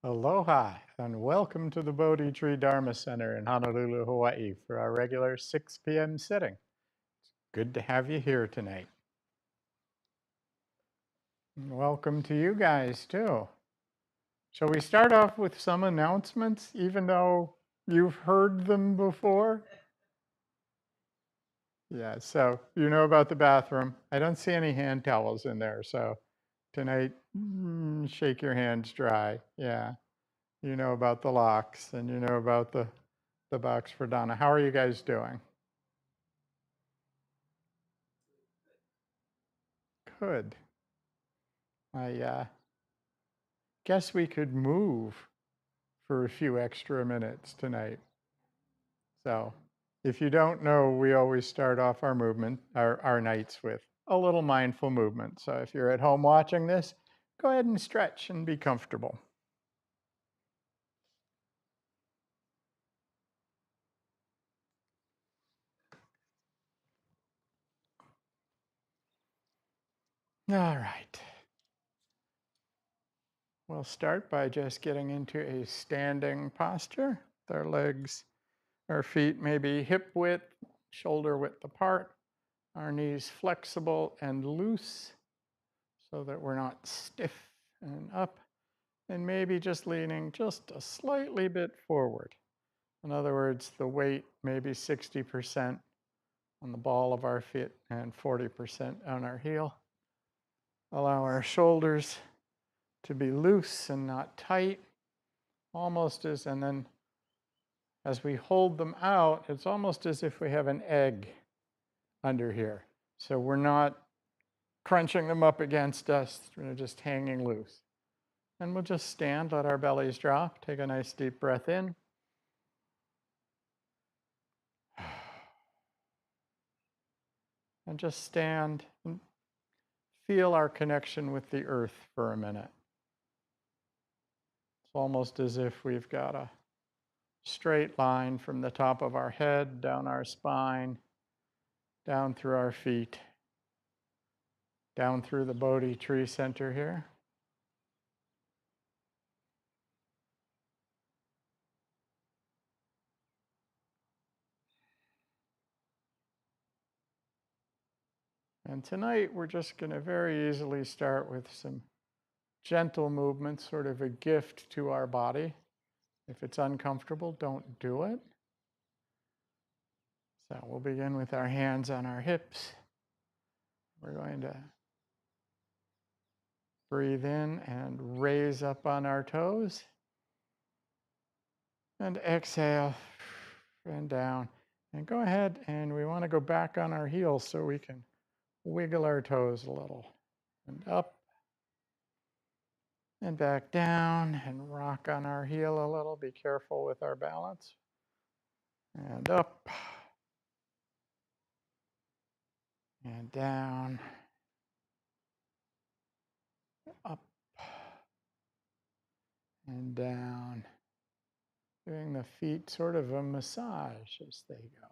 Aloha and welcome to the Bodhi Tree Dharma Center in Honolulu, Hawaii for our regular 6 p.m. sitting. Good to have you here tonight. And welcome to you guys too. Shall we start off with some announcements, even though you've heard them before? Yeah, so you know about the bathroom. I don't see any hand towels in there, so tonight, shake your hands dry. Yeah, you know about the locks and you know about the box for Donna. How are you guys doing? Good. I guess we could move for a few extra minutes tonight. So if you don't know, we always start off our nights with a little mindful movement. So if you're at home watching this, go ahead and stretch and be comfortable. All right. We'll start by just getting into a standing posture with our legs, our feet maybe hip width, shoulder width apart, our knees flexible and loose so that we're not stiff and up, and maybe just leaning just a slightly bit forward. In other words, the weight maybe 60% on the ball of our feet and 40% on our heel. Allow our shoulders to be loose and not tight, and then as we hold them out, it's almost as if we have an egg under here. So we're not crunching them up against us, they're just hanging loose. And we'll just stand, let our bellies drop, take a nice deep breath in. And just stand and feel our connection with the earth for a minute. It's almost as if we've got a straight line from the top of our head, down our spine, down through our feet, down through the Bodhi Tree Center here. And tonight we're just going to very easily start with some gentle movements, sort of a gift to our body. If it's uncomfortable, don't do it. So we'll begin with our hands on our hips. We're going to breathe in and raise up on our toes. And exhale and down. And go ahead and we want to go back on our heels so we can wiggle our toes a little. And up And back down and rock on our heel a little. Be careful with our balance. And up. And down. Up. And down. Giving the feet sort of a massage as they go.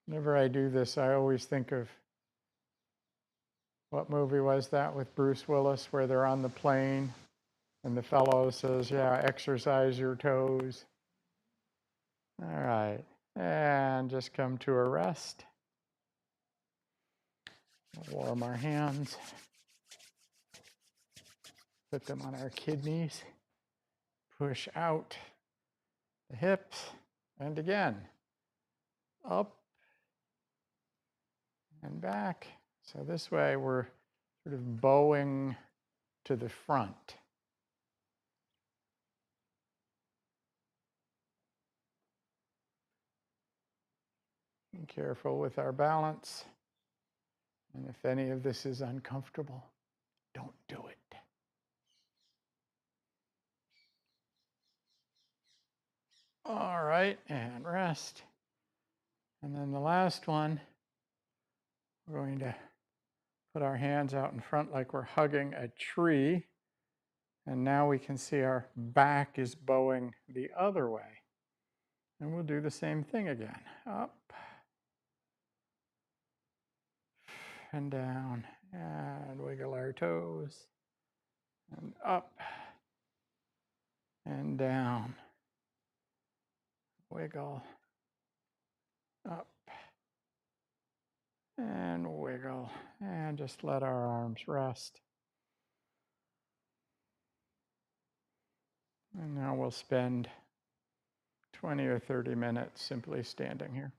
Whenever I do this, I always think of, what movie was that with Bruce Willis where they're on the plane and the fellow says, yeah, exercise your toes. All right. And just come to a rest. Warm our hands. Put them on our kidneys. Push out the hips. And again, up and back. So this way we're sort of bowing to the front. Be careful with our balance. And if any of this is uncomfortable, don't do it. All right, and rest. And then the last one, we're going to put our hands out in front like we're hugging a tree. And now we can see our back is bowing the other way. And we'll do the same thing again. Up and down, and wiggle our toes. And up and down. Wiggle. Up and wiggle. And just let our arms rest. And now we'll spend 20 or 30 minutes simply standing here.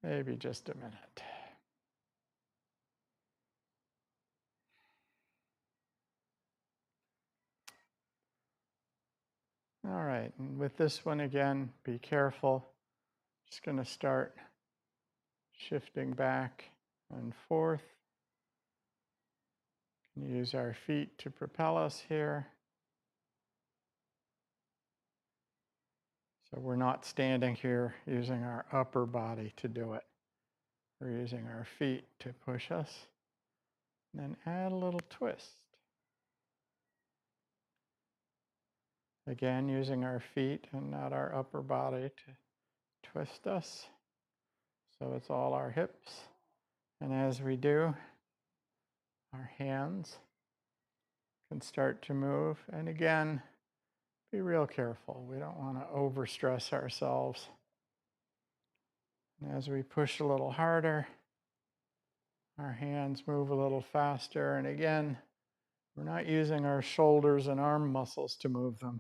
Maybe just a minute. All right, and with this one again, be careful. Just going to start shifting back and forth. Use our feet to propel us here. So we're not standing here using our upper body to do it. We're using our feet to push us. And then add a little twist. Again, using our feet and not our upper body to twist us. So it's all our hips. And as we do, our hands can start to move. And again, be real careful. We don't want to overstress ourselves. And as we push a little harder, our hands move a little faster. And again, we're not using our shoulders and arm muscles to move them.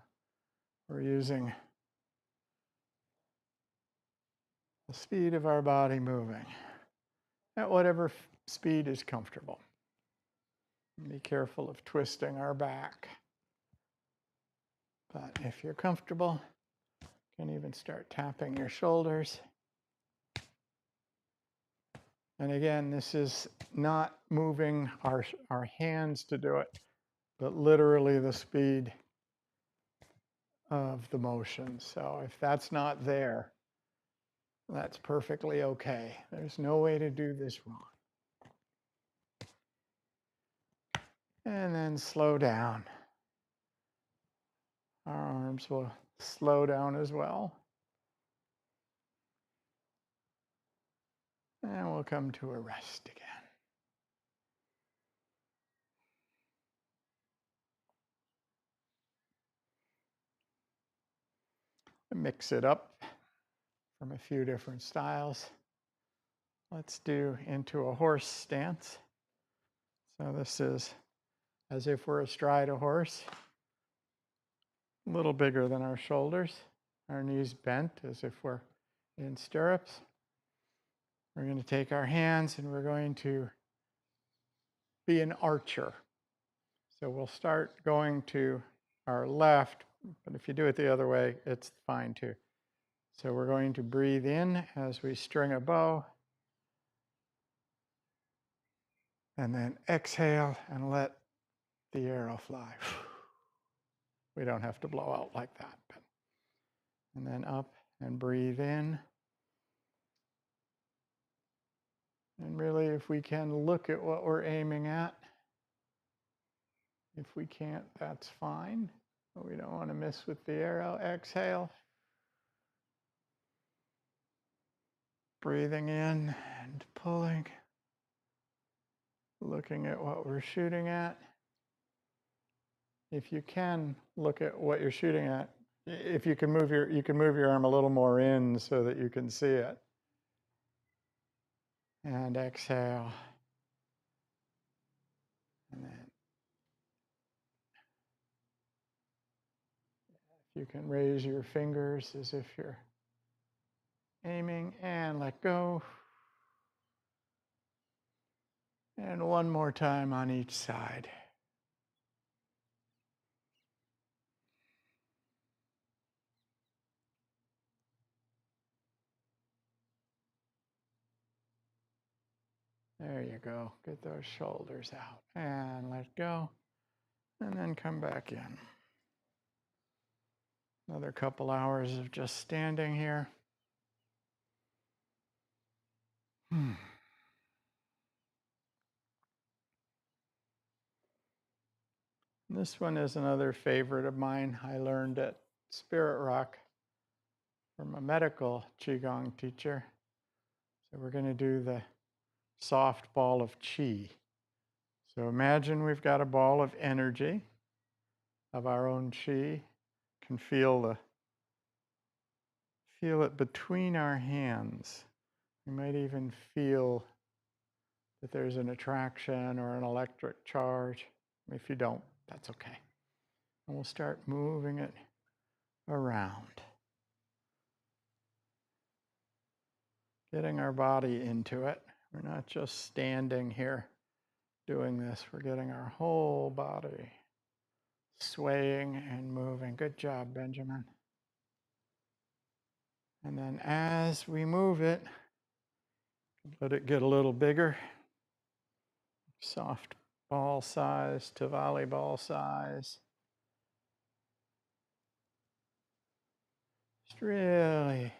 We're using the speed of our body moving at whatever speed is comfortable. Be careful of twisting our back. But if you're comfortable, you can even start tapping your shoulders. And again, this is not moving our hands to do it, but literally the speed of the motion. So if that's not there, that's perfectly okay. There's no way to do this wrong. And then slow down. Our arms will slow down as well. And we'll come to a rest again. Mix it up from a few different styles. Let's do into a horse stance. So this is as if we're astride a horse, a little bigger than our shoulders, our knees bent as if we're in stirrups. We're going to take our hands and we're going to be an archer. So we'll start going to our left, but if you do it the other way, it's fine too. So we're going to breathe in as we string a bow, and then exhale and let the arrow fly. We don't have to blow out like that. And then up and breathe in. And really, if we can, look at what we're aiming at. If we can't, that's fine. But we don't want to miss with the arrow. Exhale. Breathing in and pulling. Looking at what we're shooting at. If you can, look at what you're shooting at. If you can move your arm a little more in so that you can see it. And exhale. And then if you can raise your fingers as if you're aiming and let go. And one more time on each side. There you go. Get those shoulders out and let go. And then come back in. Another couple hours of just standing here. This one is another favorite of mine. I learned at Spirit Rock from a medical Qigong teacher. So we're going to do the soft ball of Qi. So imagine we've got a ball of energy of our own Qi. Can feel it between our hands. You might even feel that there's an attraction or an electric charge. If you don't, that's okay. And we'll start moving it around. Getting our body into it. We're not just standing here doing this. We're getting our whole body swaying and moving. Good job, Benjamin. And then as we move it, let it get a little bigger. Soft ball size to volleyball size. Just really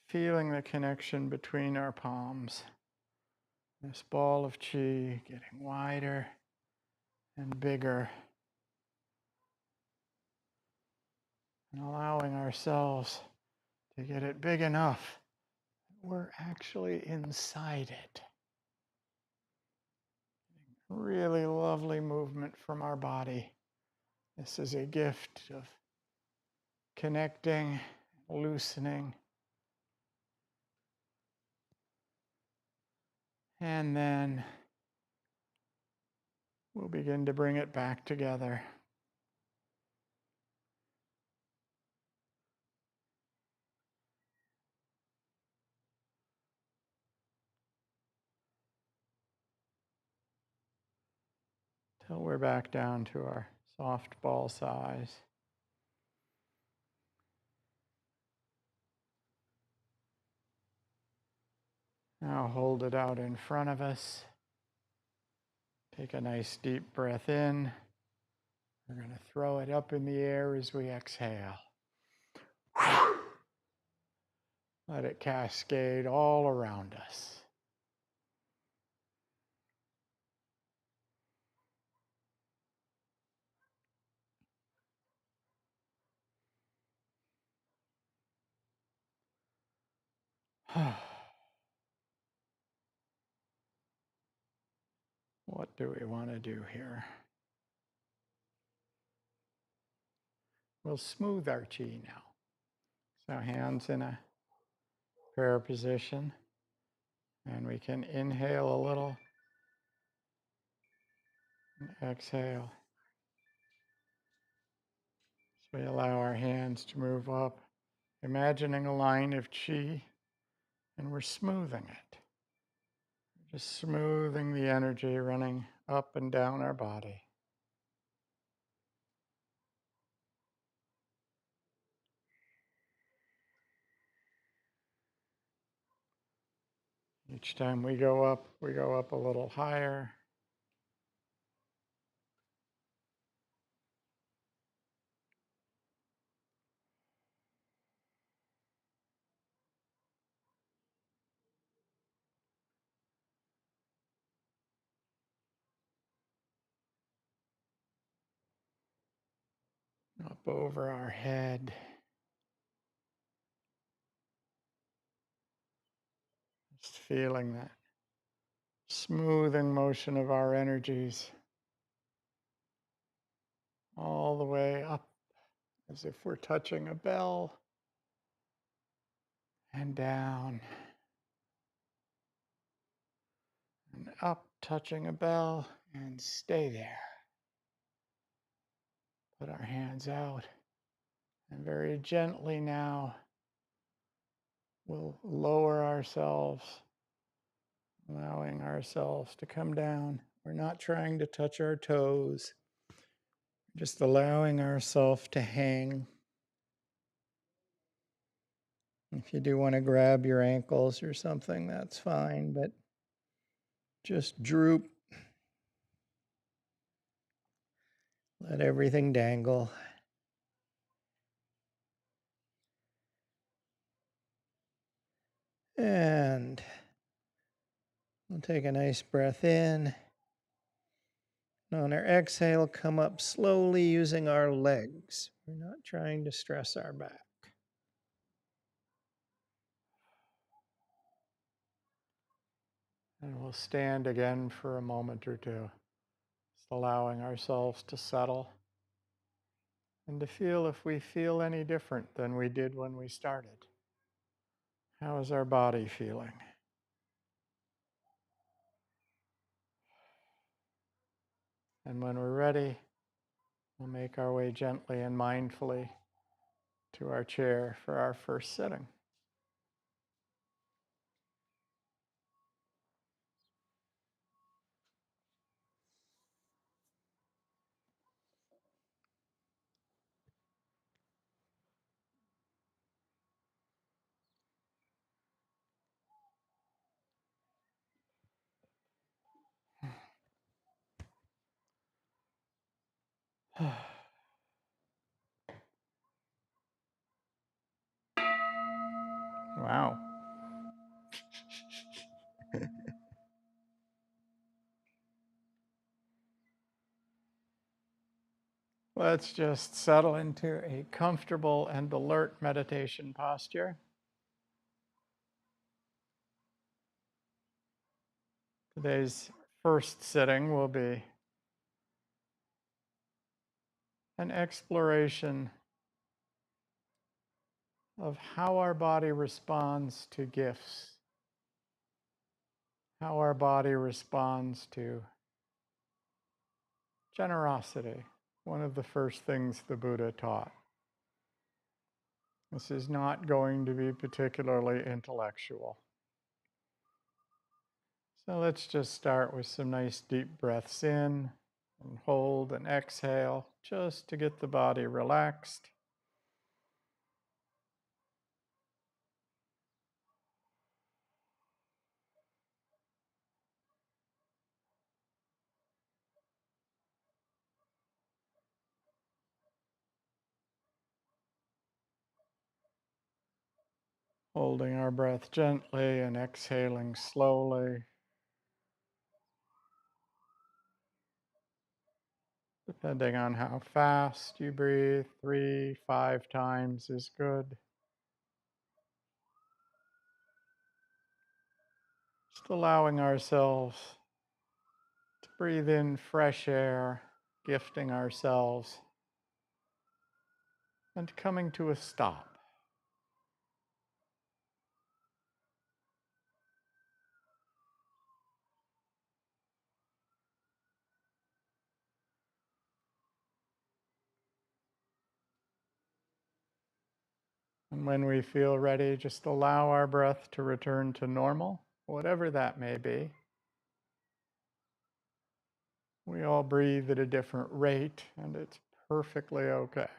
feeling the connection between our palms. This ball of Qi getting wider and bigger. And allowing ourselves to get it big enough that we're actually inside it. Really lovely movement from our body. This is a gift of connecting, loosening, and then we'll begin to bring it back together. Till we're back down to our soft ball size. Now hold it out in front of us. Take a nice deep breath in. We're going to throw it up in the air as we exhale. Let it cascade all around us. What do we want to do here? We'll smooth our Qi now. So hands in a prayer position. And we can inhale a little and exhale. So we allow our hands to move up, imagining a line of Qi, and we're smoothing it. Just smoothing the energy running up and down our body. Each time we go up a little higher. over our head. Just feeling that smoothing motion of our energies all the way up as if we're touching a bell and down and up, touching a bell and stay there. Put our hands out and very gently now we'll lower ourselves, allowing ourselves to come down. We're not trying to touch our toes, just allowing ourselves to hang. If you do want to grab your ankles or something, that's fine, but just droop. Let everything dangle. And we'll take a nice breath in. And on our exhale, come up slowly using our legs. We're not trying to stress our back. And we'll stand again for a moment or two, just allowing ourselves to settle and to feel if we feel any different than we did when we started. How is our body feeling? And when we're ready, we'll make our way gently and mindfully to our chair for our first sitting. Wow. Let's just settle into a comfortable and alert meditation posture. Today's first sitting will be an exploration of how our body responds to gifts, how our body responds to generosity, one of the first things the Buddha taught. This is not going to be particularly intellectual. So let's just start with some nice deep breaths in and hold and exhale just to get the body relaxed. Holding our breath gently and exhaling slowly. Depending on how fast you breathe, 3, 5 times is good. Just allowing ourselves to breathe in fresh air, gifting ourselves, and coming to a stop. And when we feel ready, just allow our breath to return to normal, whatever that may be. We all breathe at a different rate, and it's perfectly okay.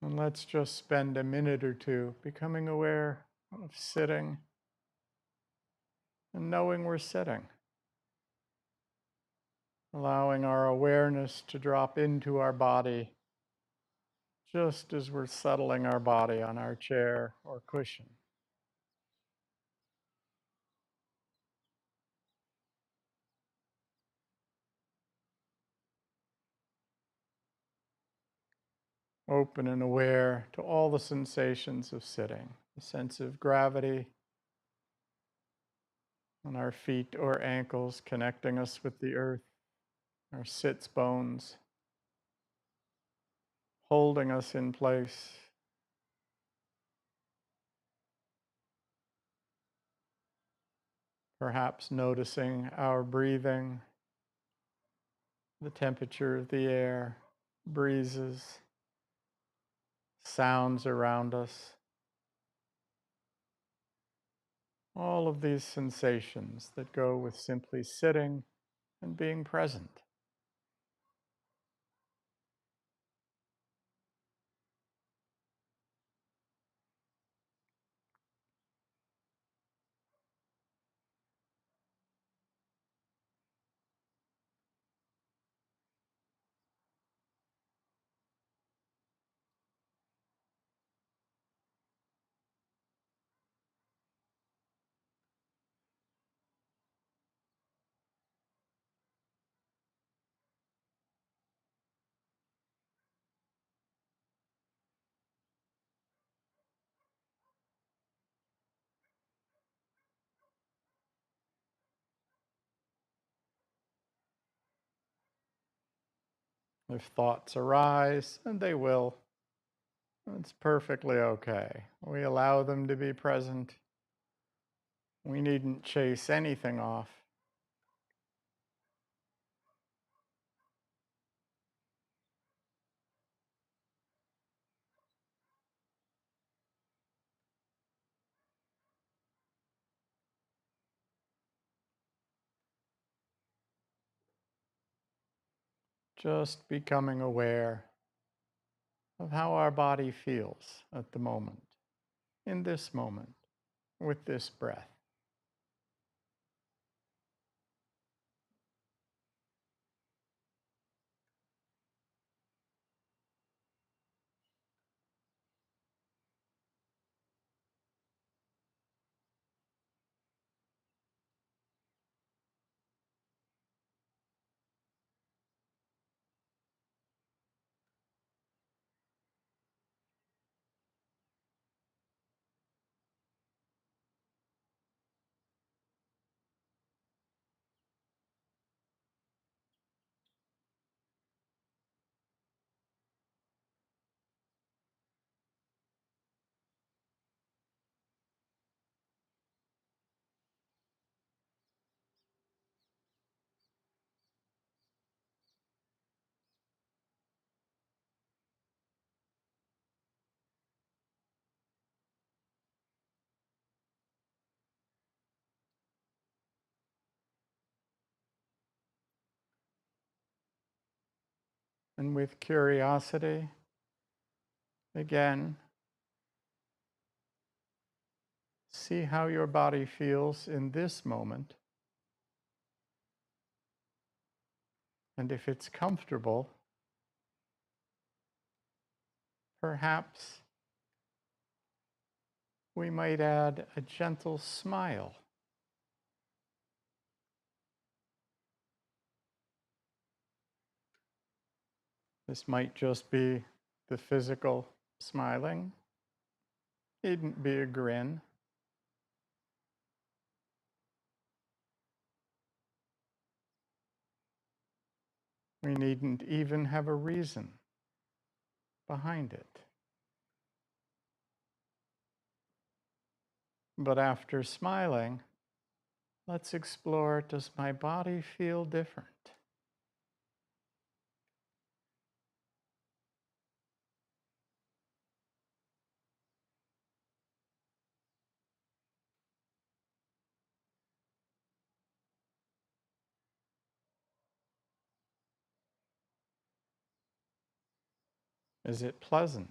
And let's just spend a minute or two becoming aware of sitting and knowing we're sitting. Allowing our awareness to drop into our body just as we're settling our body on our chair or cushion. open and aware to all the sensations of sitting, the sense of gravity on our feet or ankles connecting us with the earth, our sits bones holding us in place. Perhaps noticing our breathing, the temperature of the air, breezes, sounds around us. All of these sensations that go with simply sitting and being present. If thoughts arise, and they will, it's perfectly okay. We allow them to be present. We needn't chase anything off. Just becoming aware of how our body feels at the moment, in this moment, with this breath. And with curiosity, again, see how your body feels in this moment. And if it's comfortable, perhaps we might add a gentle smile. This might just be the physical smiling. Needn't be a grin. We needn't even have a reason behind it. But after smiling, let's explore, does my body feel different? Is it pleasant?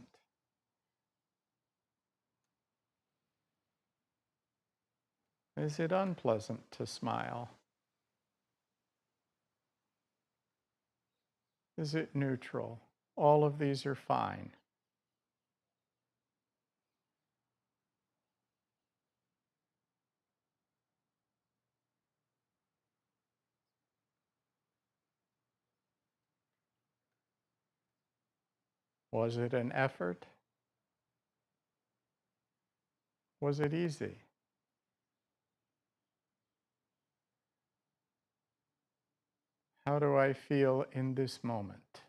Is it unpleasant to smile? Is it neutral? All of these are fine. Was it an effort? Was it easy? How do I feel in this moment?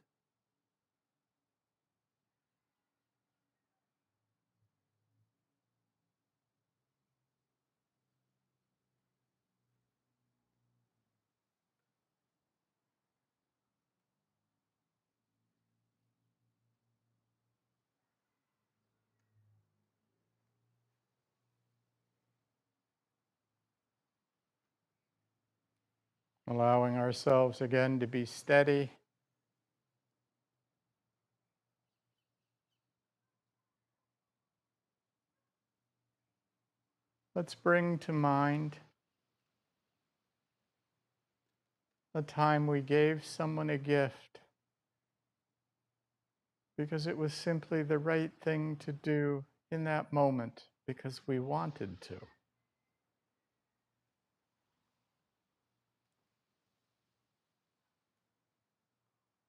Allowing ourselves again to be steady. Let's bring to mind a time we gave someone a gift because it was simply the right thing to do in that moment because we wanted to.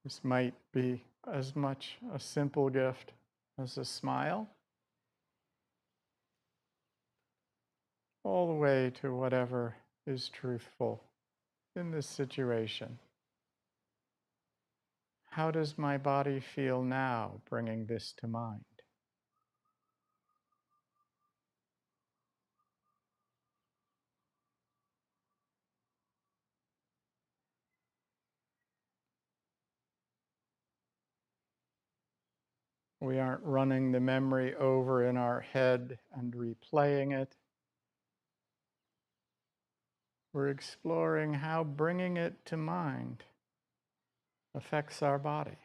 This might be as much a simple gift as a smile, all the way to whatever is truthful in this situation. How does my body feel now, bringing this to mind? We aren't running the memory over in our head and replaying it. We're exploring how bringing it to mind affects our body.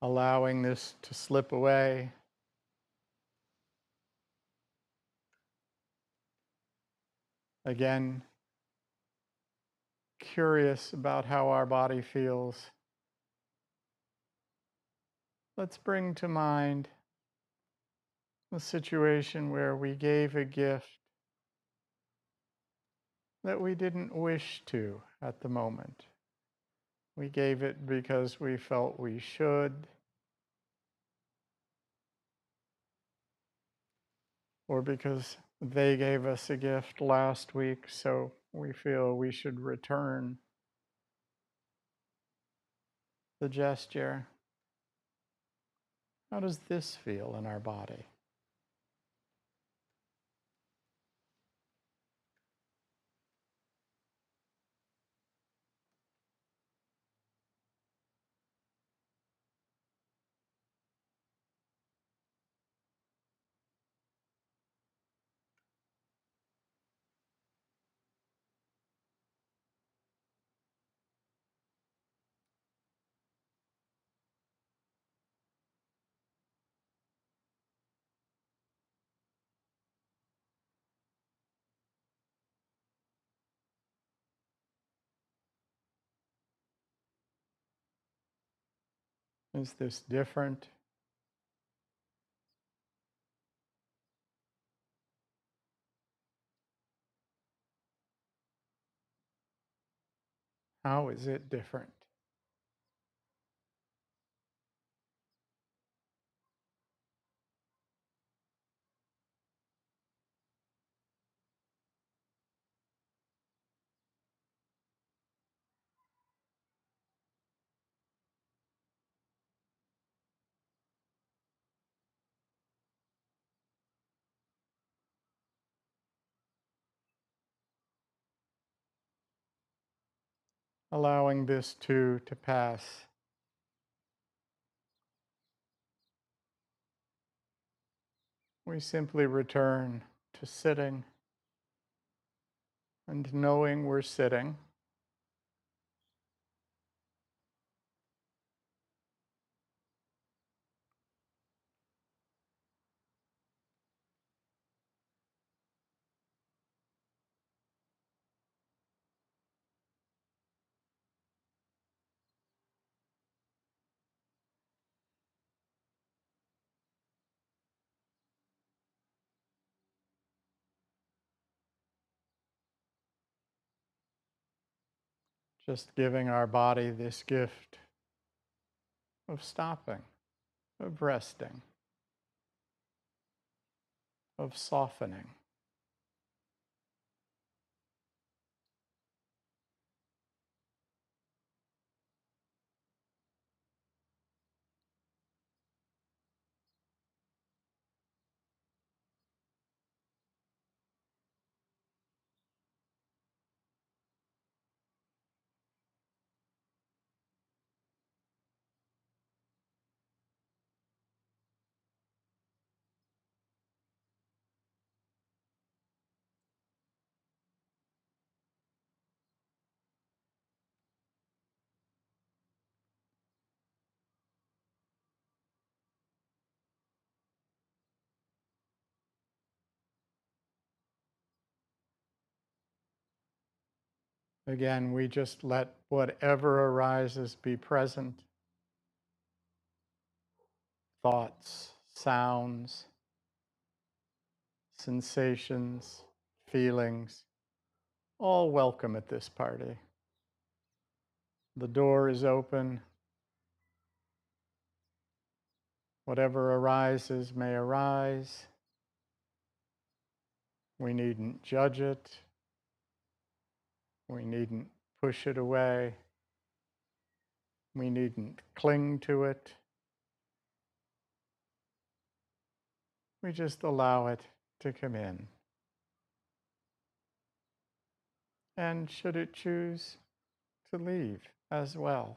Allowing this to slip away. Again, curious about how our body feels. Let's bring to mind a situation where we gave a gift that we didn't wish to at the moment. We gave it because we felt we should, or because they gave us a gift last week, so we feel we should return the gesture. How does this feel in our body? Is this different? How is it different? allowing this too to pass. We simply return to sitting and knowing we're sitting. Just giving our body this gift of stopping, of resting, of softening. Again, we just let whatever arises be present. Thoughts, sounds, sensations, feelings, all welcome at this party. The door is open. Whatever arises may arise. We needn't judge it. We needn't push it away. We needn't cling to it. We just allow it to come in. And should it choose to leave as well?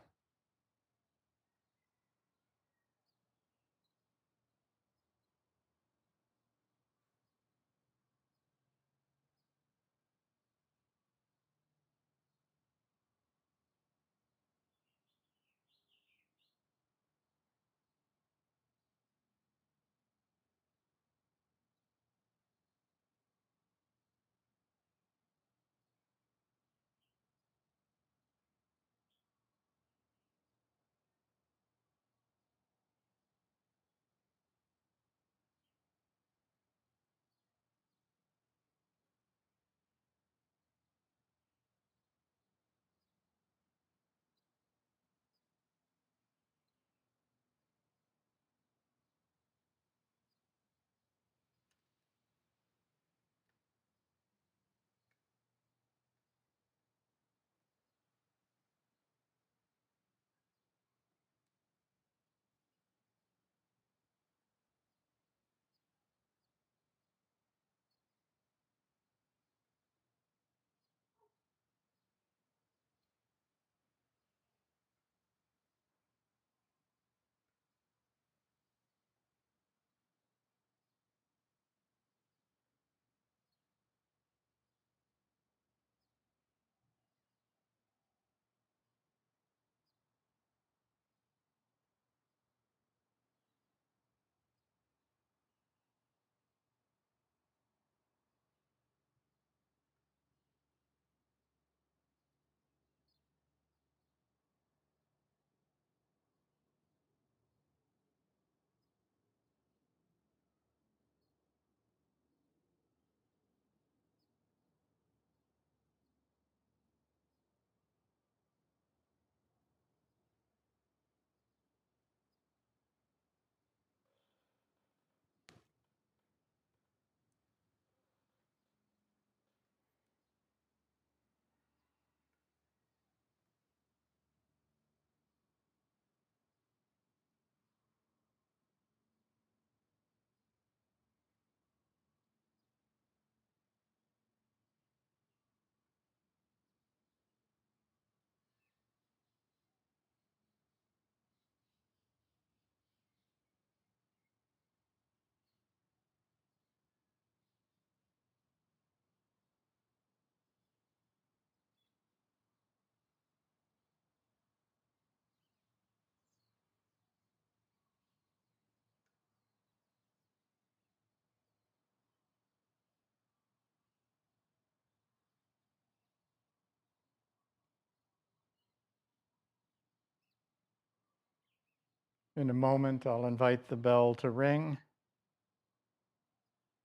In a moment, I'll invite the bell to ring.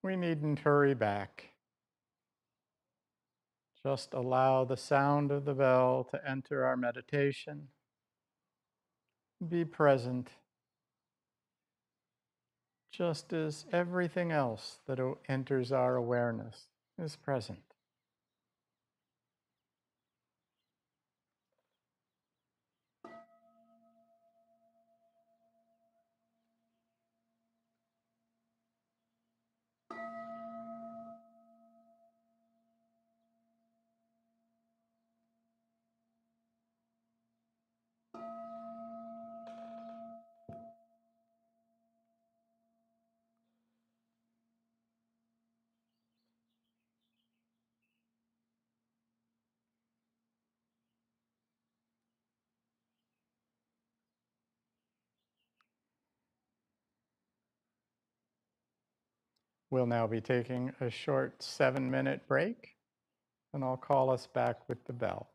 We needn't hurry back. Just allow the sound of the bell to enter our meditation. Be present, just as everything else that enters our awareness is present. We'll now be taking a short 7-minute break, and I'll call us back with the bell.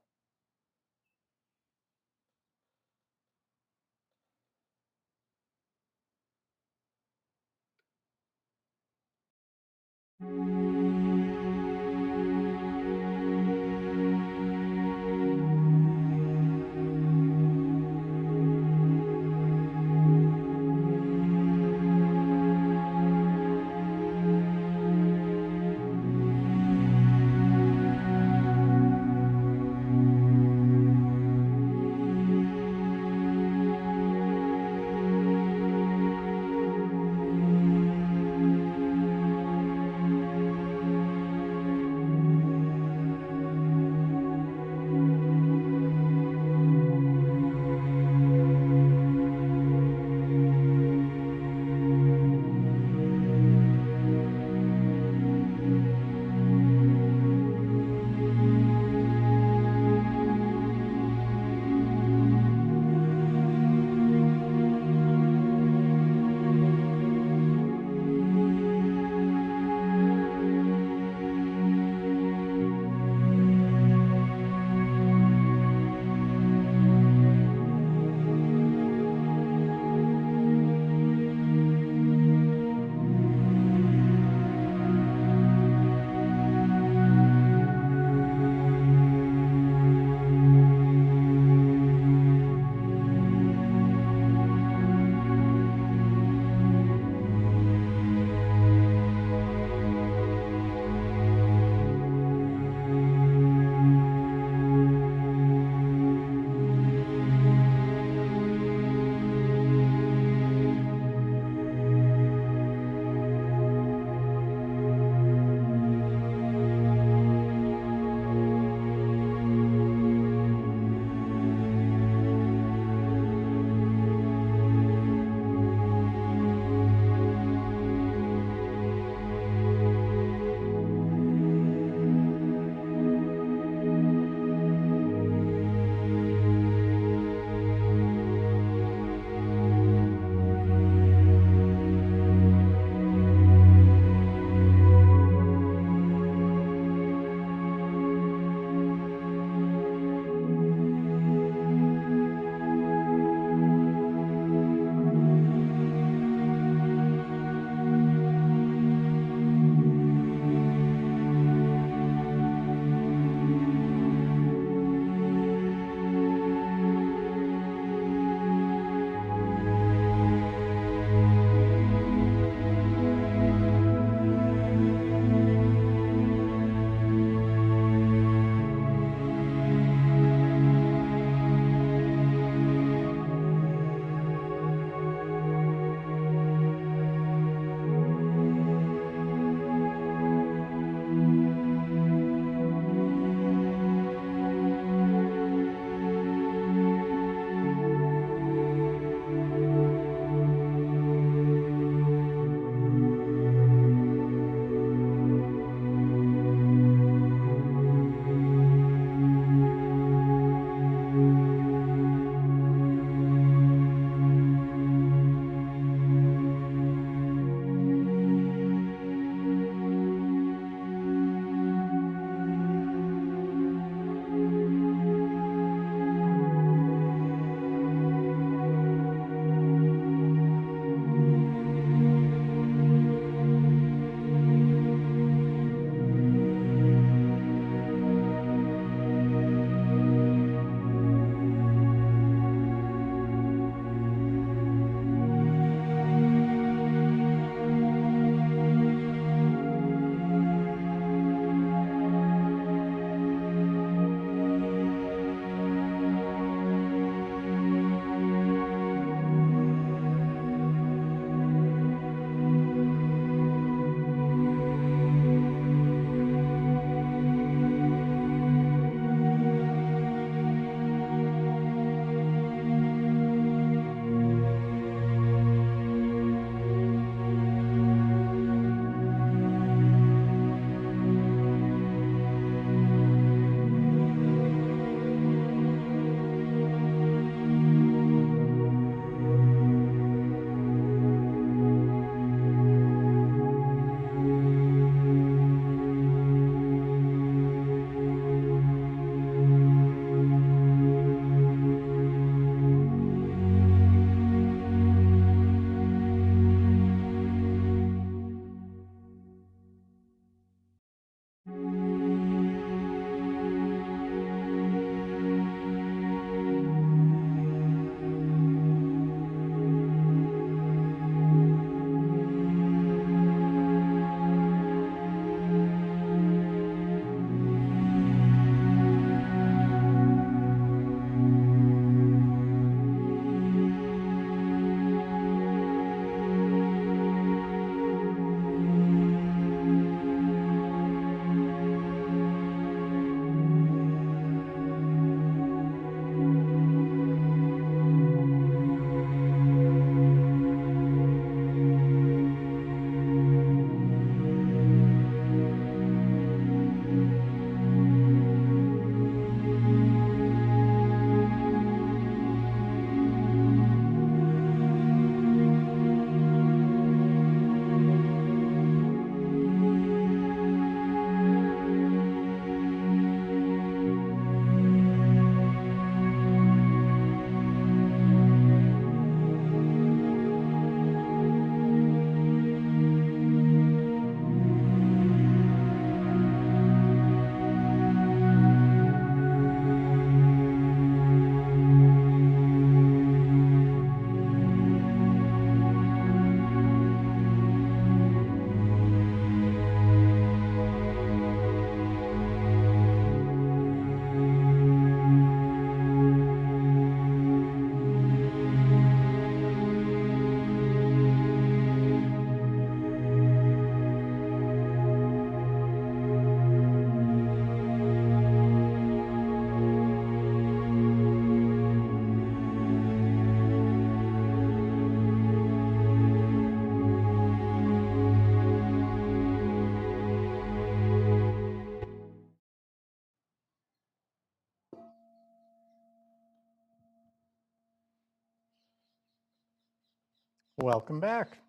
Welcome back.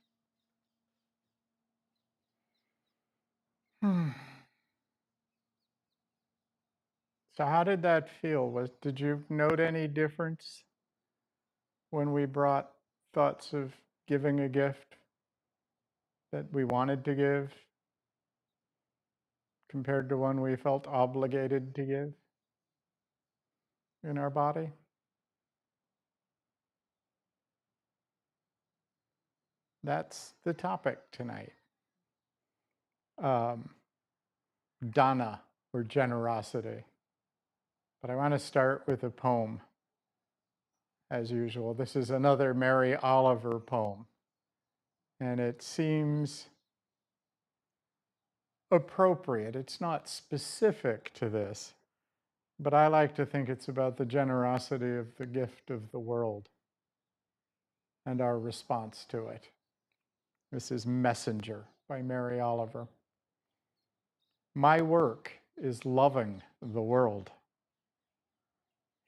So how did that feel? Did you note any difference when we brought thoughts of giving a gift that we wanted to give compared to one we felt obligated to give in our body? That's the topic tonight. Um, Dana, or generosity. But I want to start with a poem, as usual. This is another Mary Oliver poem, and it seems appropriate. It's not specific to this, but I like to think it's about the generosity of the gift of the world and our response to it. This is Messenger by Mary Oliver. My work is loving the world.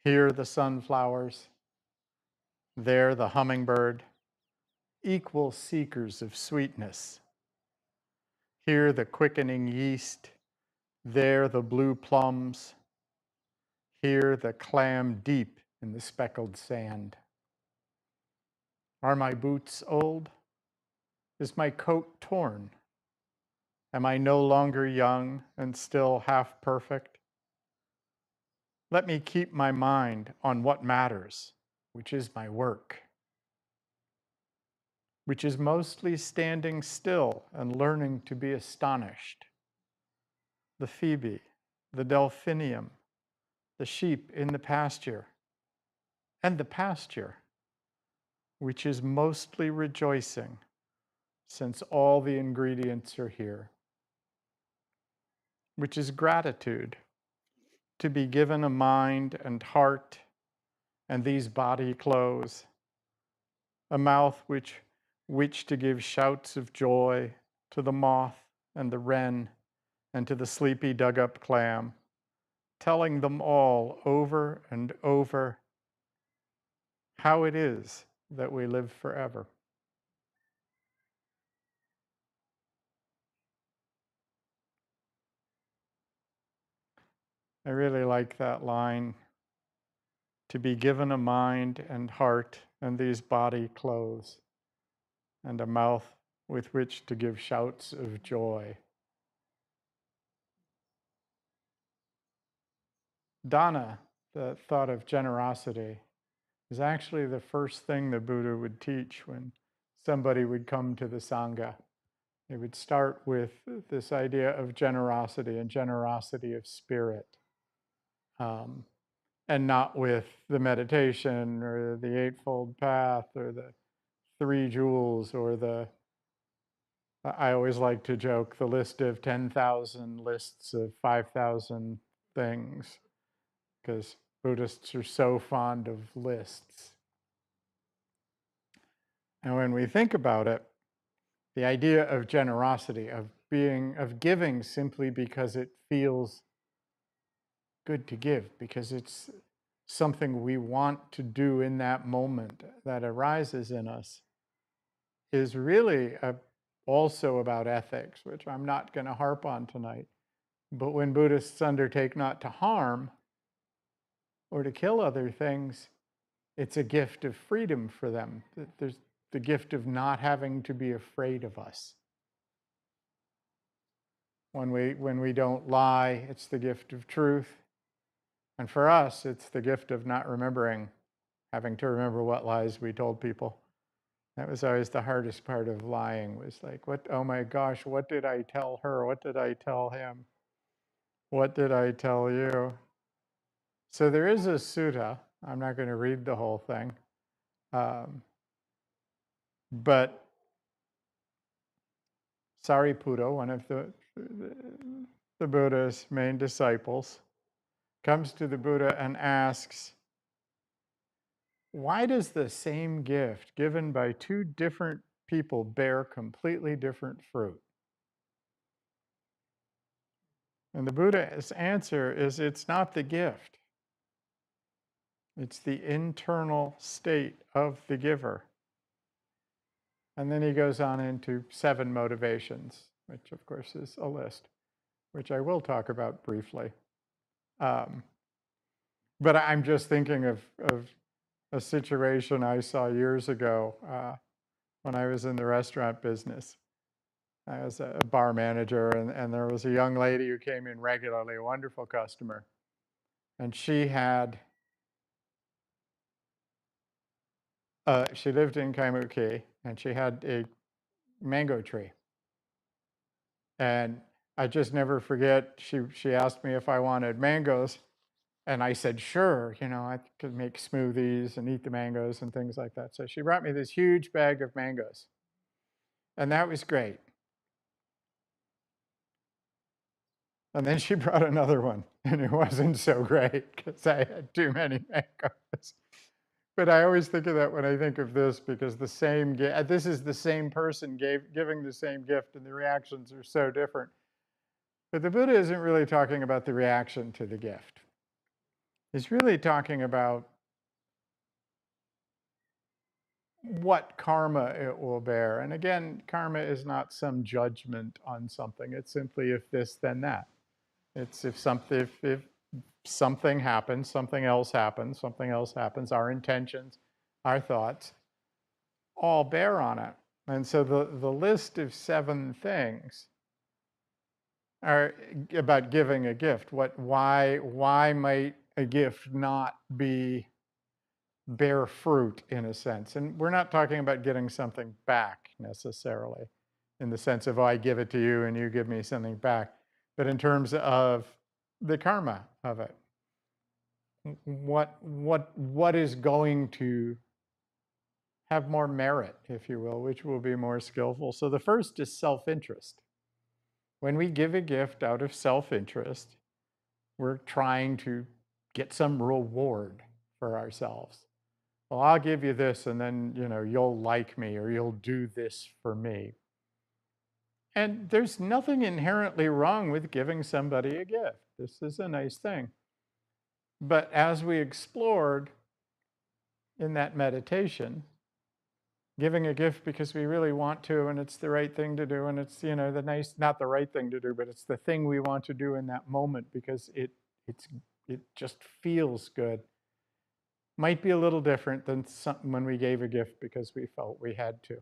Here the sunflowers, there the hummingbird, equal seekers of sweetness. Here the quickening yeast, there the blue plums, here the clam deep in the speckled sand. Are my boots old? Is my coat torn? Am I no longer young and still half perfect? Let me keep my mind on what matters, which is my work, which is mostly standing still and learning to be astonished. The phoebe, the delphinium, the sheep in the pasture, and the pasture, which is mostly rejoicing, since all the ingredients are here, which is gratitude, to be given a mind and heart and these body clothes, a mouth which to give shouts of joy to the moth and the wren and to the sleepy dug-up clam, telling them all over and over how it is that we live forever. I really like that line, to be given a mind and heart and these body clothes, and a mouth with which to give shouts of joy. Dana, the thought of generosity, is actually the first thing the Buddha would teach when somebody would come to the Sangha. He would start with this idea of generosity and generosity of spirit, and not with the meditation or the Eightfold Path or the Three Jewels or I always like to joke, the list of 10,000 lists of 5,000 things, because Buddhists are so fond of lists. And when we think about it, the idea of generosity, of giving simply because it feels good to give, because it's something we want to do in that moment that arises in us, is really also about ethics, which I'm not going to harp on tonight. But when Buddhists undertake not to harm or to kill other things, it's a gift of freedom for them. There's the gift of not having to be afraid of us. When we don't lie, it's the gift of truth. And for us, it's the gift of not having to remember what lies we told people. That was always the hardest part of lying, was like, oh my gosh, what did I tell her? What did I tell him? What did I tell you? So there is a sutta. I'm not going to read the whole thing. But Sariputta, one of the Buddha's main disciples, comes to the Buddha and asks, why does the same gift given by two different people bear completely different fruit? And the Buddha's answer is, it's not the gift. It's the internal state of the giver. And then he goes on into 7 motivations, which of course is a list, which I will talk about briefly. Um, but I'm just thinking of a situation I saw years ago when I was in the restaurant business. I was a bar manager, and there was a young lady who came in regularly, a wonderful customer. And she lived in Kaimuki, and she had a mango tree. And I just never forget, she asked me if I wanted mangoes. And I said, sure, I could make smoothies and eat the mangoes and things like that. So she brought me this huge bag of mangoes. And that was great. And then she brought another one, and it wasn't so great because I had too many mangoes. But I always think of that when I think of this, because this is the same person giving the same gift, and the reactions are so different. But the Buddha isn't really talking about the reaction to the gift. He's really talking about what karma it will bear. And again, karma is not some judgment on something. It's simply if this, then that. It's if something happens, something else happens, something else happens, our intentions, our thoughts all bear on it. And so the list of 7 things are about giving a gift. Why might a gift not bear fruit in a sense? And we're not talking about getting something back necessarily, in the sense of, oh, I give it to you and you give me something back, but in terms of the karma of it. What is going to have more merit, if you will, which will be more skillful? So the first is self-interest. When we give a gift out of self-interest, we're trying to get some reward for ourselves. Well, I'll give you this, and then you'll like me, or you'll do this for me. And there's nothing inherently wrong with giving somebody a gift. This is a nice thing. But as we explored in that meditation, giving a gift because we really want to, and it's the right thing to do, and it's not the right thing to do, but it's the thing we want to do in that moment because it just feels good, might be a little different than when we gave a gift because we felt we had to.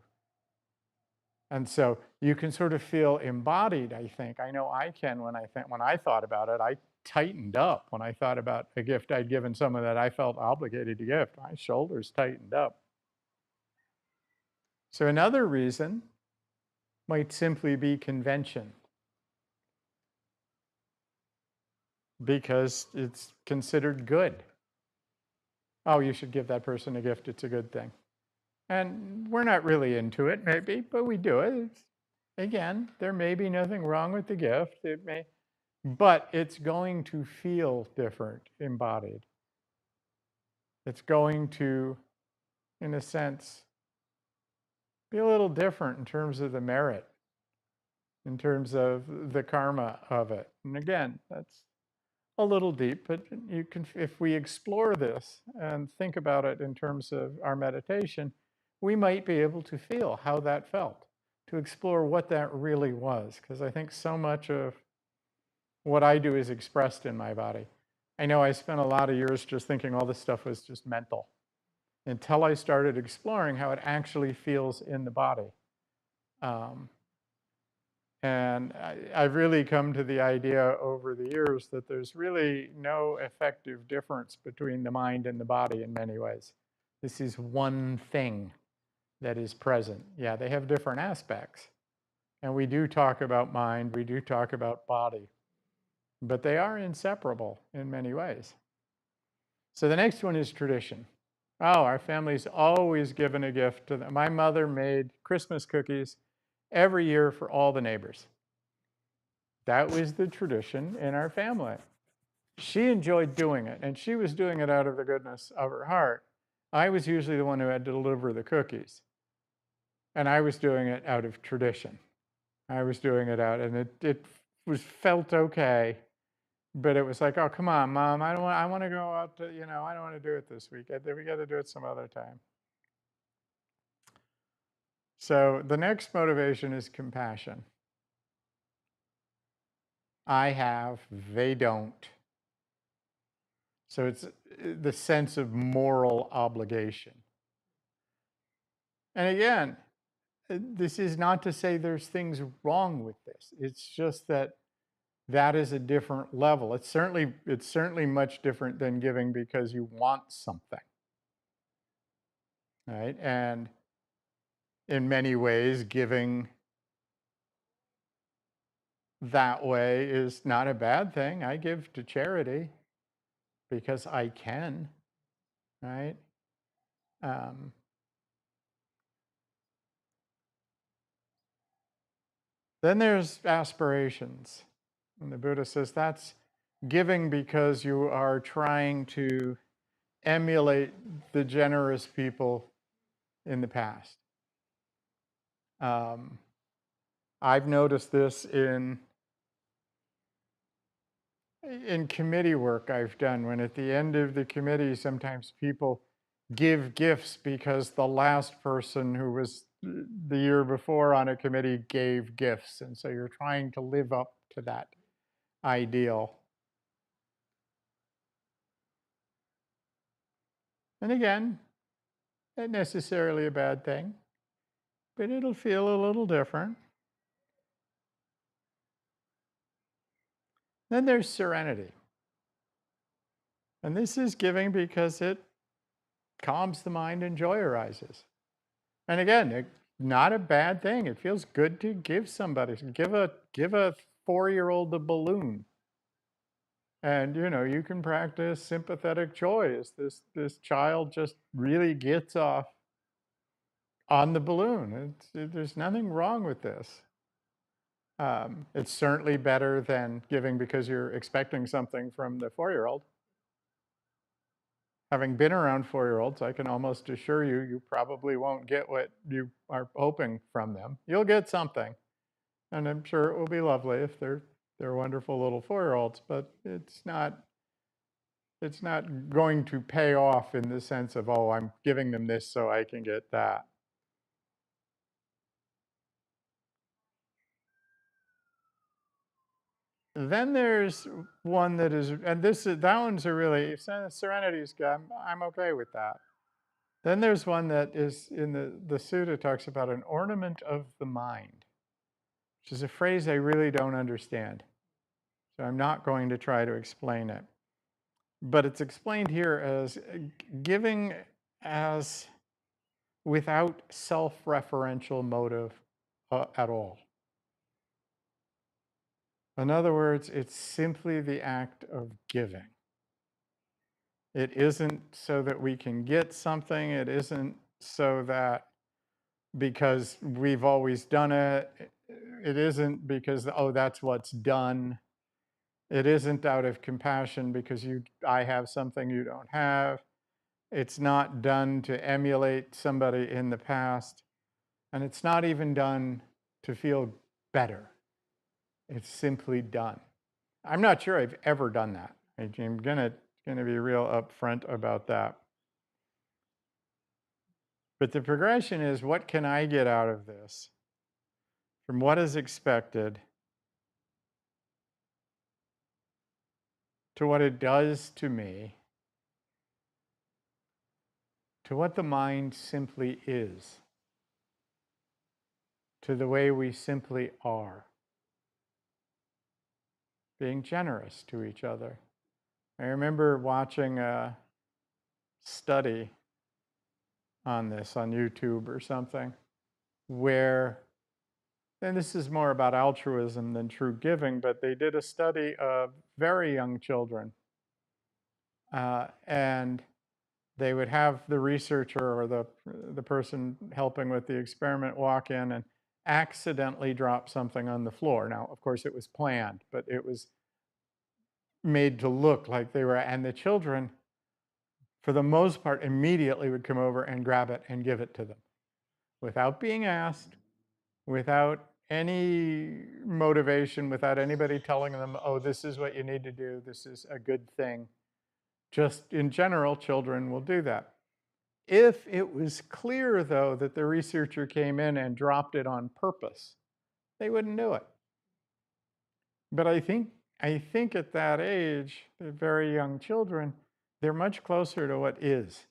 And so you can sort of feel embodied, I think. I know I can when I thought about it. I tightened up when I thought about a gift I'd given someone that I felt obligated to give. My shoulders tightened up. So another reason might simply be convention, because it's considered good. Oh, you should give that person a gift. It's a good thing. And we're not really into it, maybe, but we do it. Again, there may be nothing wrong with the gift. But it's going to feel different embodied. It's going to, in a sense, be a little different in terms of the merit, in terms of the karma of it. And again, that's a little deep, but if we explore this and think about it in terms of our meditation, we might be able to feel how that felt, to explore what that really was. Because I think so much of what I do is expressed in my body. I know I spent a lot of years just thinking all this stuff was just mental, until I started exploring how it actually feels in the body. And I've really come to the idea over the years that there's really no effective difference between the mind and the body in many ways. This is one thing that is present. Yeah, they have different aspects. And we do talk about mind, we do talk about body, but they are inseparable in many ways. So the next one is tradition. Oh, our family's always given a gift to them. My mother made Christmas cookies every year for all the neighbors. That was the tradition in our family. She enjoyed doing it, and she was doing it out of the goodness of her heart. I was usually the one who had to deliver the cookies, and I was doing it out of tradition. I was doing it out, and it felt okay, but it was like, oh, come on, Mom, I want to go out to, I don't want to do it this week. We got to do it some other time. So the next motivation is compassion. I have, they don't. So it's the sense of moral obligation. And again, this is not to say there's things wrong with this. It's just that that is a different level. It's certainly much different than giving because you want something, right? And in many ways, giving that way is not a bad thing. I give to charity because I can, right? Um, then there's aspirations. And the Buddha says that's giving because you are trying to emulate the generous people in the past. Um, I've noticed this in committee work I've done, when at the end of the committee, sometimes people give gifts because the last person who was the year before on a committee gave gifts. And so you're trying to live up to that ideal. And again, not necessarily a bad thing, but it'll feel a little different. Then there's serenity. And this is giving because it calms the mind and joy arises. And again, not a bad thing. It feels good to give somebody. Give a 4-year-old a balloon. And you can practice sympathetic joy as this child just really gets off on the balloon. There's nothing wrong with this. It's certainly better than giving because you're expecting something from the 4-year-old. Having been around 4-year-olds, I can almost assure you, you probably won't get what you are hoping from them. You'll get something, and I'm sure it will be lovely if they're wonderful little 4-year-olds. But it's not going to pay off in the sense of, oh, I'm giving them this so I can get that. Then there's one that is, and that one's a really Serenity's good. I'm okay with that. Then there's one that is in the Sutta talks about an ornament of the mind, which is a phrase I really don't understand. So I'm not going to try to explain it. But it's explained here as giving as without self-referential motive at all. In other words, it's simply the act of giving. It isn't so that we can get something. It isn't so that because we've always done it. It isn't because, oh, that's what's done. It isn't out of compassion because I have something you don't have. It's not done to emulate somebody in the past. And it's not even done to feel better. It's simply done. I'm not sure I've ever done that. I'm gonna be real upfront about that. But the progression is, what can I get out of this? From what is expected to what it does to me, to what the mind simply is, to the way we simply are, being generous to each other. I remember watching a study on this on YouTube or something, where, and this is more about altruism than true giving, but they did a study of very young children. And they would have the researcher or the person helping with the experiment walk in and accidentally drop something on the floor. Now, of course, it was planned, but it was made to look like they were, and the children, for the most part, immediately would come over and grab it and give it to them without being asked, without any motivation, without anybody telling them, oh, this is what you need to do, this is a good thing. Just in general, children will do that. If it was clear, though, that the researcher came in and dropped it on purpose, they wouldn't do it. But I think at that age, the very young children, they're much closer to what is.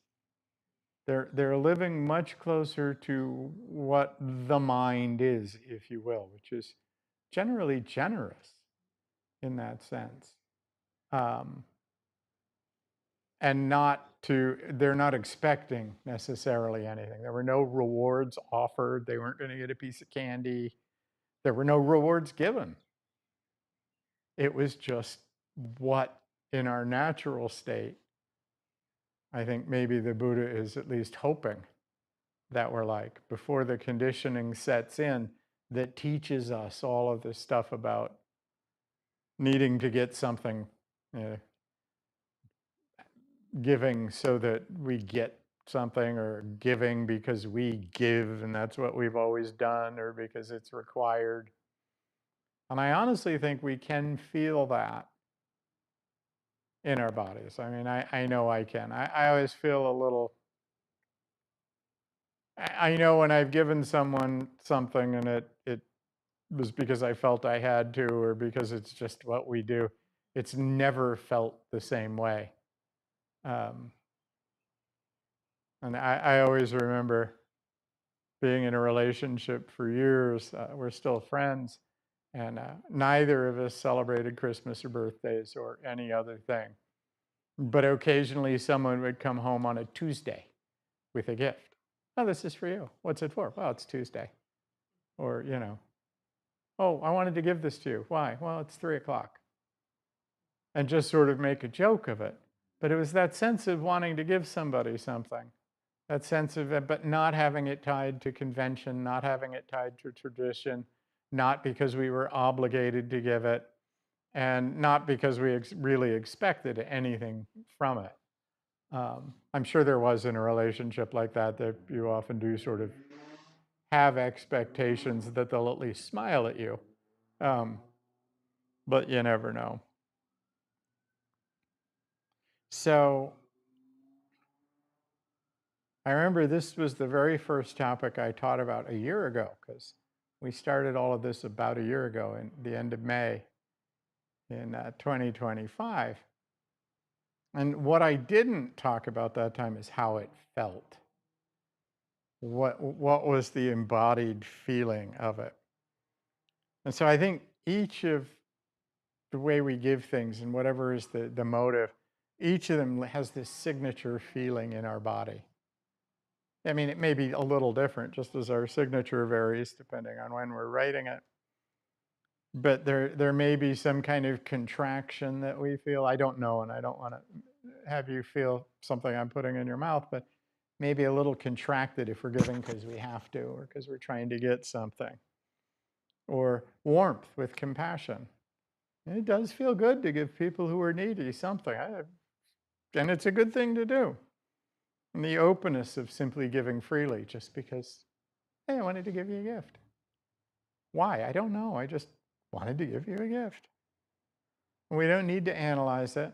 They're living much closer to what the mind is, if you will, which is generally generous in that sense. Um, and they're not expecting necessarily anything. There were no rewards offered. They weren't going to get a piece of candy. There were no rewards given. It was just what in our natural state, I think maybe the Buddha is at least hoping that we're like before the conditioning sets in that teaches us all of this stuff about needing to get something, uh, giving so that we get something, or giving because we give and that's what we've always done, or because it's required. And I honestly think we can feel that in our bodies. I mean, I know I can. I always feel a little, I know when I've given someone something and it was because I felt I had to, or because it's just what we do. It's never felt the same way. Um, and I always remember being in a relationship for years. We're still friends, and neither of us celebrated Christmas or birthdays or any other thing. But occasionally someone would come home on a Tuesday with a gift. Oh, this is for you. What's it for? Well, it's Tuesday. Or, oh, I wanted to give this to you. Why? Well, it's 3 o'clock. And just sort of make a joke of it. But it was that sense of wanting to give somebody something, that sense of it, but not having it tied to convention, not having it tied to tradition, not because we were obligated to give it, and not because we really expected anything from it. I'm sure there was in a relationship like that you often do sort of have expectations that they'll at least smile at you. Um, but you never know. So I remember this was the very first topic I taught about a year ago, because we started all of this about a year ago in the end of May in 2025. And what I didn't talk about that time is how it felt. What was the embodied feeling of it? And so I think each of the way we give things and whatever is the motive, each of them has this signature feeling in our body. I mean, it may be a little different, just as our signature varies depending on when we're writing it. But there may be some kind of contraction that we feel. I don't know, and I don't want to have you feel something I'm putting in your mouth, but maybe a little contracted if we're giving because we have to, or because we're trying to get something. Or warmth with compassion. And it does feel good to give people who are needy something, and it's a good thing to do. And the openness of simply giving freely just because, hey, I wanted to give you a gift. Why? I don't know. I just wanted to give you a gift. We don't need to analyze it,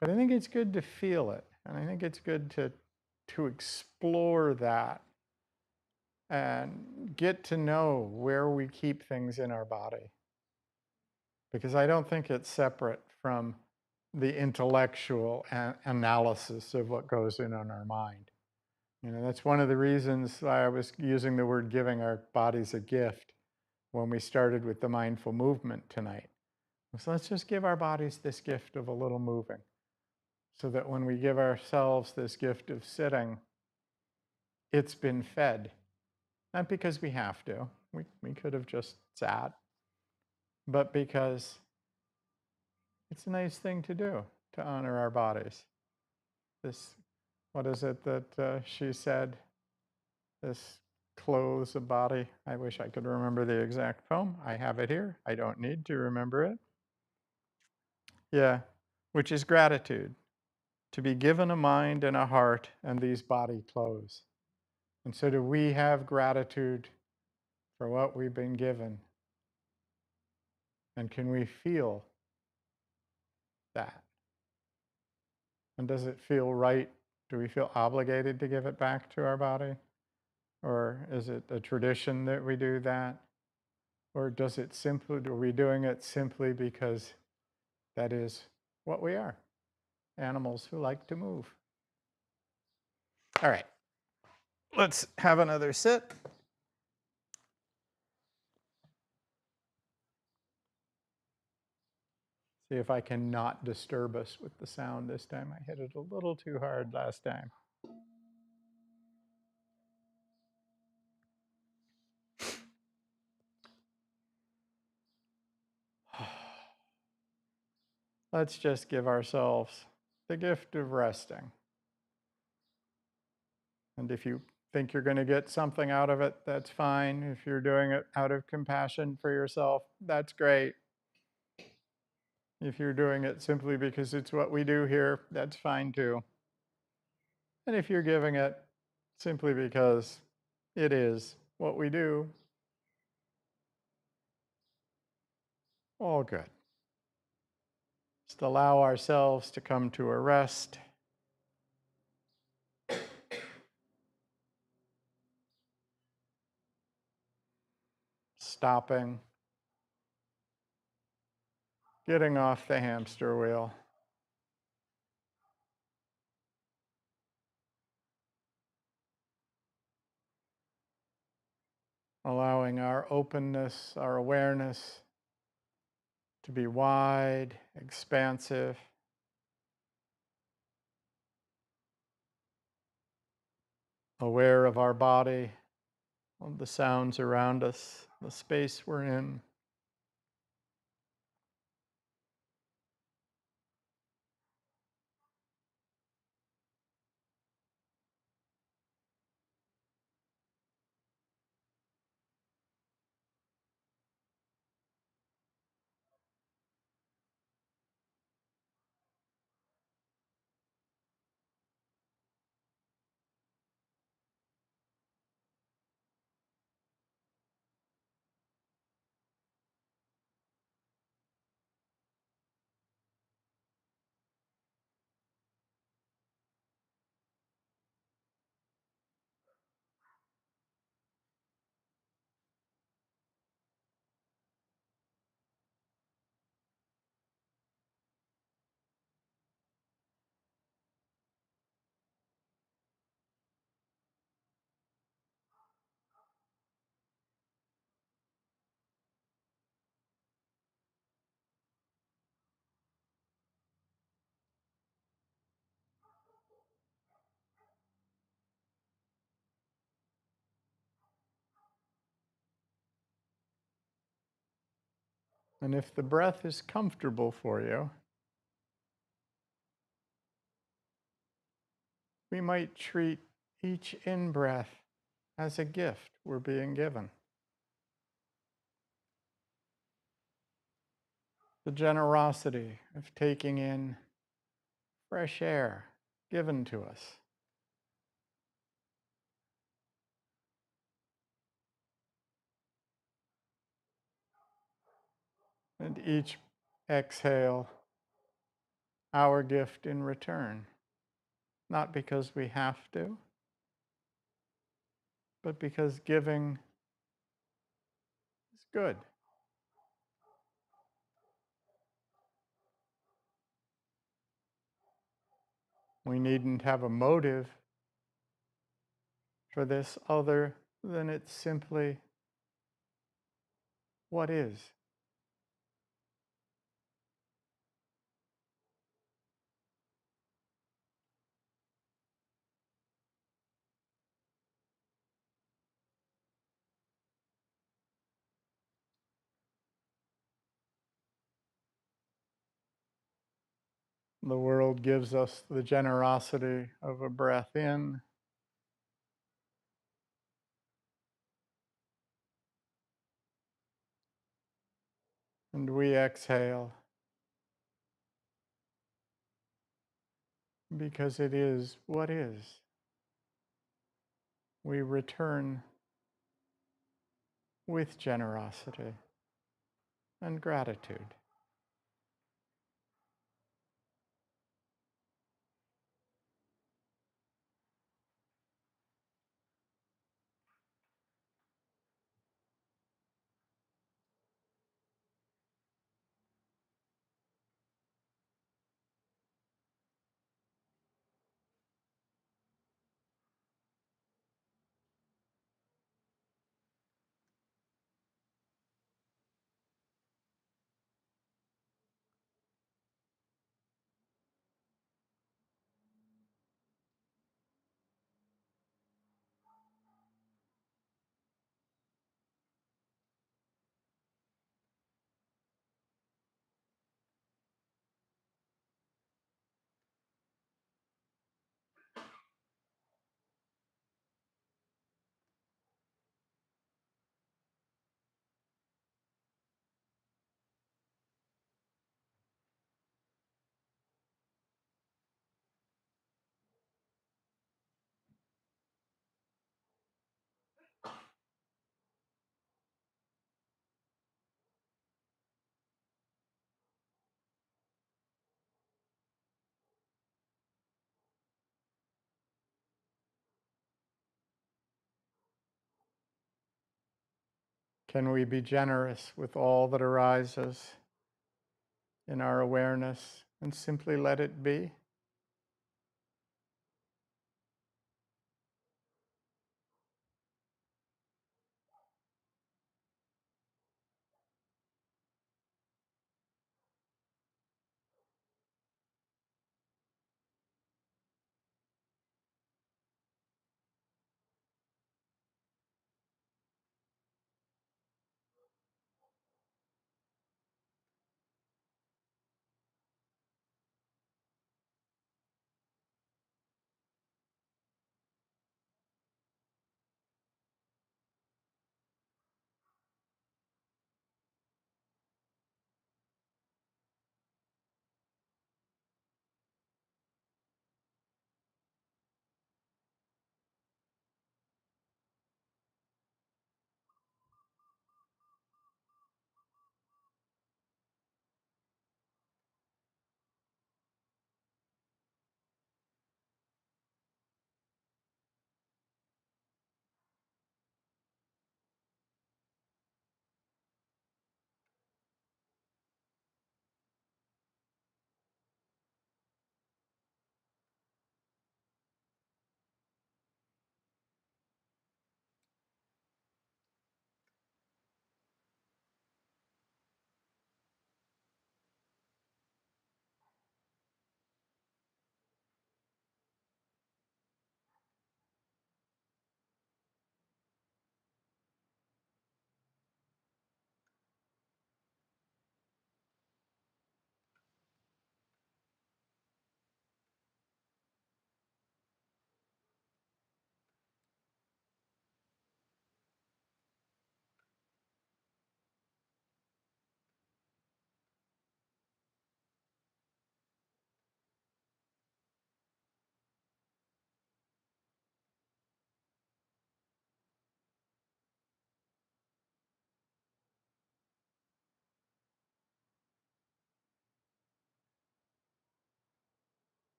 but I think it's good to feel it. And I think it's good to explore that and get to know where we keep things in our body. Because I don't think it's separate from the intellectual analysis of what goes in on our mind. That's one of the reasons why I was using the word giving our bodies a gift when we started with the mindful movement tonight. So let's just give our bodies this gift of a little moving, so that when we give ourselves this gift of sitting, it's been fed. Not because we have to, we could have just sat, but because it's a nice thing to do, to honor our bodies. This, what is it that she said? This clothes a body. I wish I could remember the exact poem. I have it here. I don't need to remember it. Yeah, which is gratitude. To be given a mind and a heart and these body clothes. And so do we have gratitude for what we've been given? And can we feel that? And does it feel right Do we feel obligated to give it back to our body? Or is it a tradition that we do that? Or are we doing it simply because that is what we are? Animals who like to move. All right, let's have another sit. See if I can not disturb us with the sound this time. I hit it a little too hard last time. Let's just give ourselves the gift of resting. And if you think you're going to get something out of it, that's fine. If you're doing it out of compassion for yourself, that's great. If you're doing it simply because it's what we do here, that's fine too. And if you're giving it simply because it is what we do, all good. Just allow ourselves to come to a rest. Stopping. Getting off the hamster wheel. Allowing our openness, our awareness to be wide, expansive. Aware of our body, of the sounds around us, the space we're in. And if the breath is comfortable for you, we might treat each in-breath as a gift we're being given. The generosity of taking in fresh air given to us. And each exhale, our gift in return. Not because we have to, but because giving is good. We needn't have a motive for this other than it's simply what is. The world gives us the generosity of a breath in, and we exhale because it is what is. We return with generosity and gratitude. Can we be generous with all that arises in our awareness and simply let it be?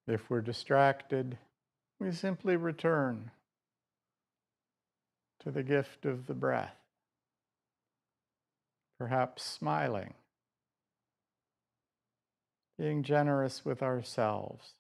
If we're distracted, we simply return to the gift of the breath, perhaps smiling, being generous with ourselves.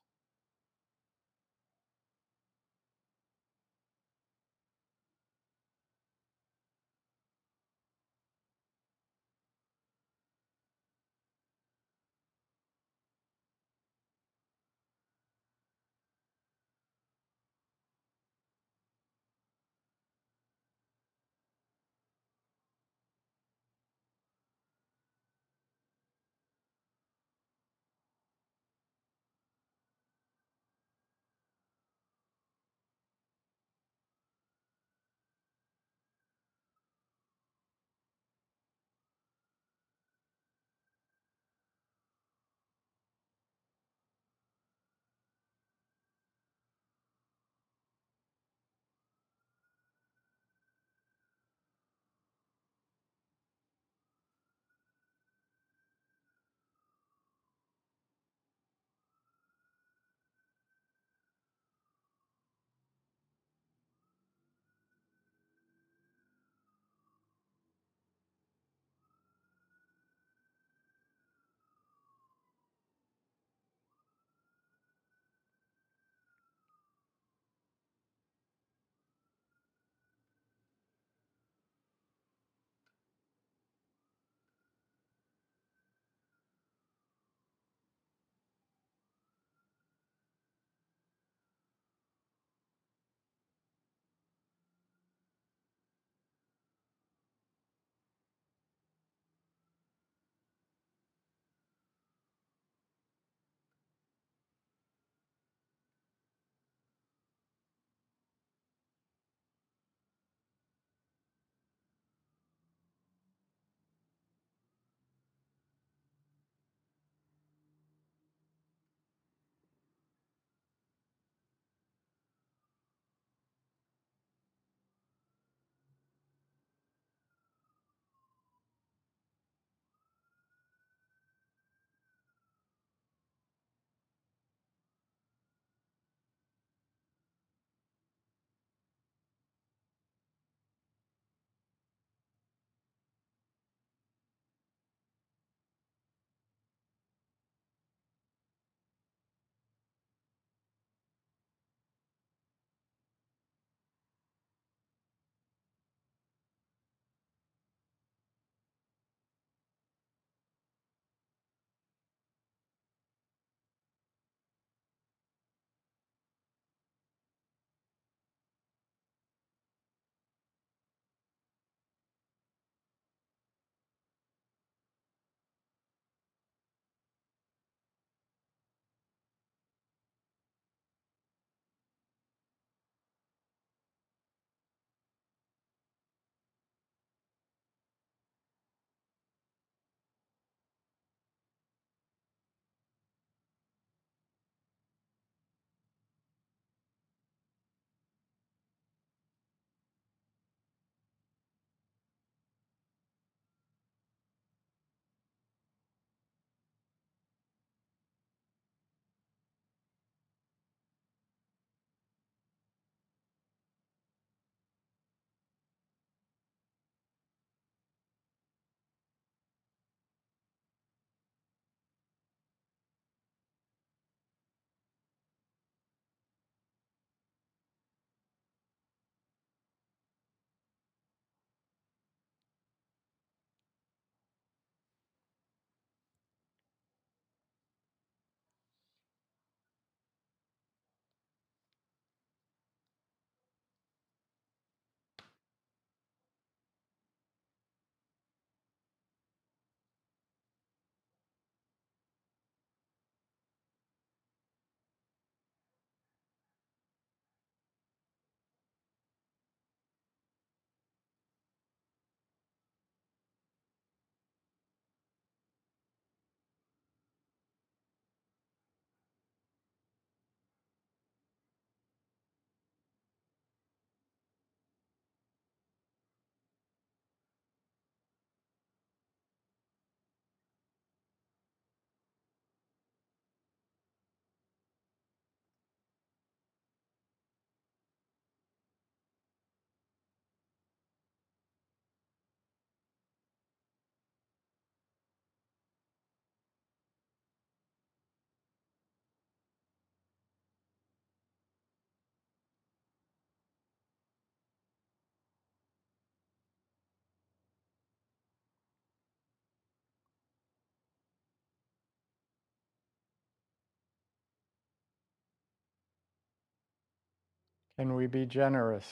Can we be generous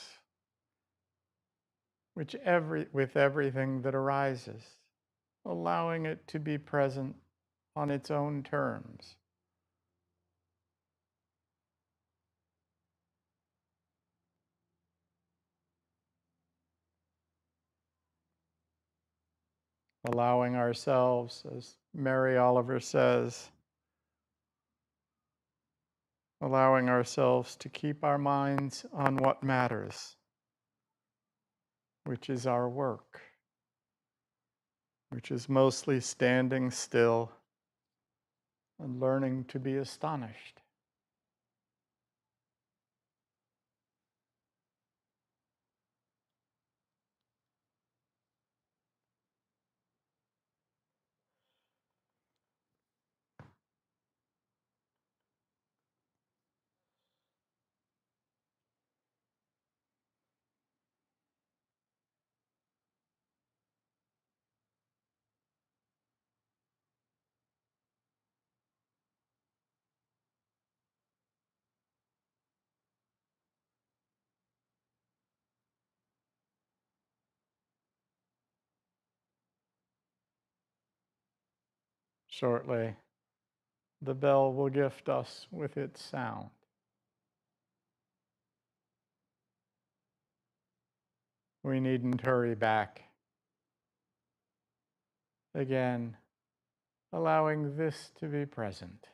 with everything that arises, allowing it to be present on its own terms? Allowing ourselves, as Mary Oliver says, allowing ourselves to keep our minds on what matters, which is our work, which is mostly standing still and learning to be astonished. Shortly, the bell will gift us with its sound. We needn't hurry back. Again, allowing this to be present.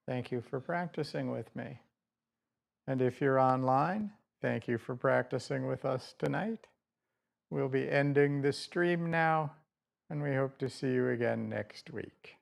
Thank you for practicing with me. And if you're online, thank you for practicing with us tonight. We'll be ending the stream now, and we hope to see you again next week.